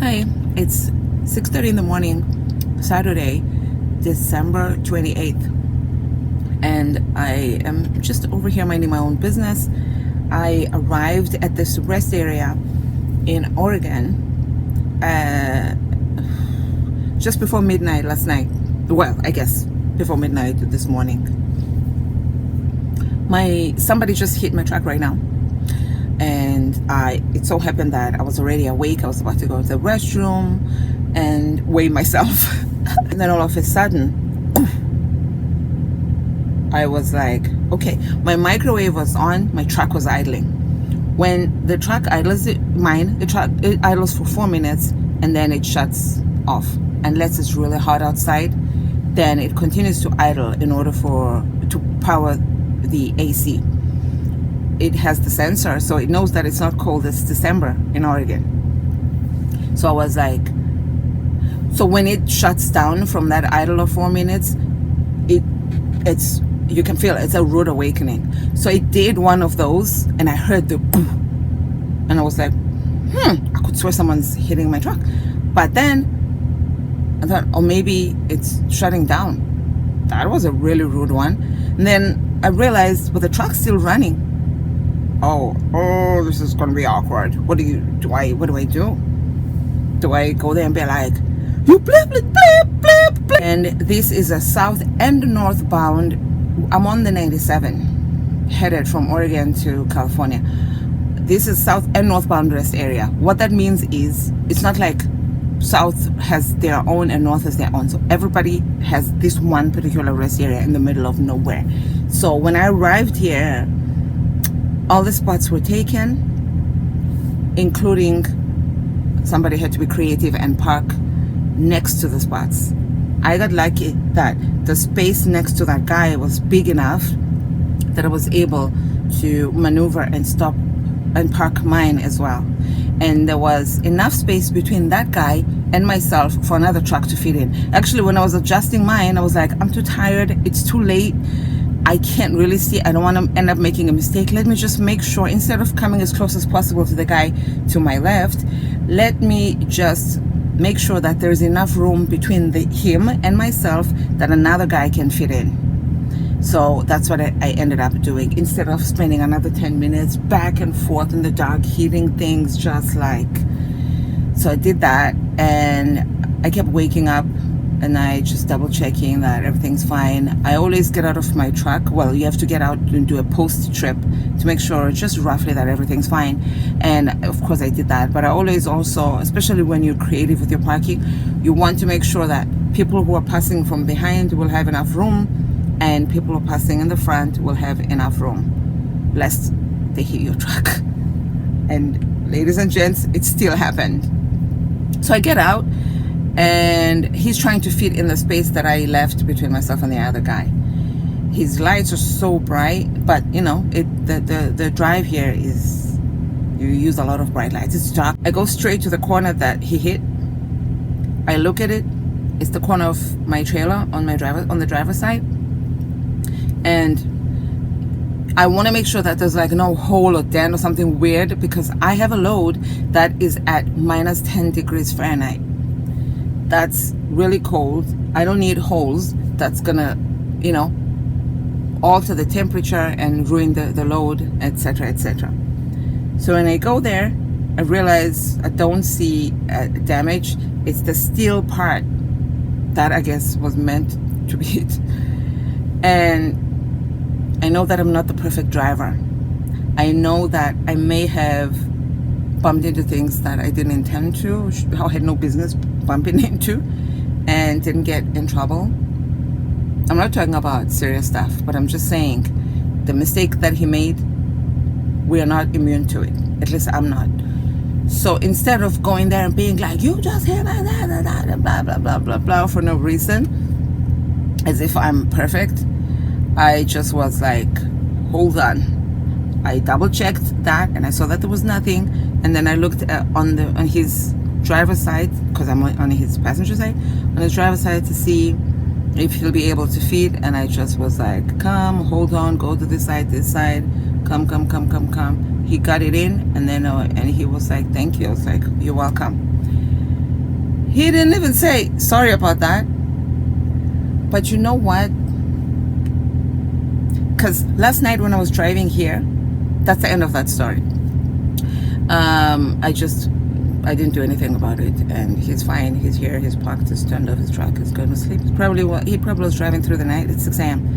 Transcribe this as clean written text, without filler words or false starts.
Hi, it's 6:30 in the morning, Saturday, December 28th, and I am just over here minding my own business. I arrived at this rest area in Oregon just before midnight last night. Well, I guess before midnight this morning. Somebody just hit my truck right now, and it so happened that I was already awake. I was about to go to the restroom and weigh myself. And then all of a sudden I was like, okay, my microwave was on, my truck was idling. When the truck idles, it idles for 4 minutes and then it shuts off. Unless it's really hot outside, then it continues to idle in order to power the AC. It has the sensor, so it knows that it's not cold. It's December in Oregon. So I was like, so when it shuts down from that idle of 4 minutes, it's you can feel it. It's a rude awakening. So it did one of those, and I heard the boom, and I was like, I could swear someone's hitting my truck. But then I thought, oh, maybe it's shutting down. That was a really rude one. And then I realized, but the truck's still running. Oh, this is gonna be awkward. What do I do? Do I go there and be like, you blip, blip, blip, blip, blip? And this is a south and northbound. I'm on the 97, headed from Oregon to California. This is south and northbound rest area. What that means is, it's not like south has their own and north has their own. So everybody has this one particular rest area in the middle of nowhere. So when I arrived here, all the spots were taken, including somebody had to be creative and park next to the spots. I got lucky that the space next to that guy was big enough that I was able to maneuver and stop and park mine as well. And there was enough space between that guy and myself for another truck to fit in. Actually, when I was adjusting mine, I was like, I'm too tired, it's too late, I can't really see, I don't want to end up making a mistake. Let me just make sure, instead of coming as close as possible to the guy to my left, let me just make sure that there's enough room between him and myself that another guy can fit in. So that's what I ended up doing, instead of spending another 10 minutes back and forth in the dark hitting things just like. So I did that, and I kept waking up and I just double checking that everything's fine. I always get out of my truck. Well, you have to get out and do a post trip to make sure just roughly that everything's fine. And of course I did that, but I always also, especially when you're creative with your parking, you want to make sure that people who are passing from behind will have enough room, and people who are passing in the front will have enough room, lest they hit your truck. And ladies and gents, it still happened. So I get out, and he's trying to fit in the space that I left between myself and the other guy. His lights are so bright, but you know, the drive here is, you use a lot of bright lights. It's dark. I go straight to the corner that he hit. I look at it. It's the corner of my trailer on the driver's side, and I want to make sure that there's like no hole or dent or something weird, because I have a load that is at minus 10 degrees Fahrenheit. That's really cold. I don't need holes that's gonna, alter the temperature and ruin the load, etc., etc. So when I go there, I realize I don't see damage. It's the steel part that I guess was meant to be hit. And I know that I'm not the perfect driver. I know that I may have bumped into things that I didn't intend to, I had no business bumping into, and didn't get in trouble. I'm not talking about serious stuff, but I'm just saying the mistake that he made, we are not immune to it. At least I'm not. So instead of going there and being like, you just hit blah, blah, blah, blah, blah, for no reason, as if I'm perfect, I just was like, hold on. I double checked that, and I saw that there was nothing, and then I looked on his driver's side, because I'm on his passenger side, on his driver's side to see if he'll be able to feed, and I just was like, come, hold on, go to this side, come. He got it in, and then and he was like, thank you. I was like, you're welcome. He didn't even say sorry about that. But you know what? Because last night when I was driving here, that's the end of that story. I didn't do anything about it, and he's fine. He's here. He's parked. He's turned off his truck. He's going to sleep. He probably was driving through the night. It's 6 a.m.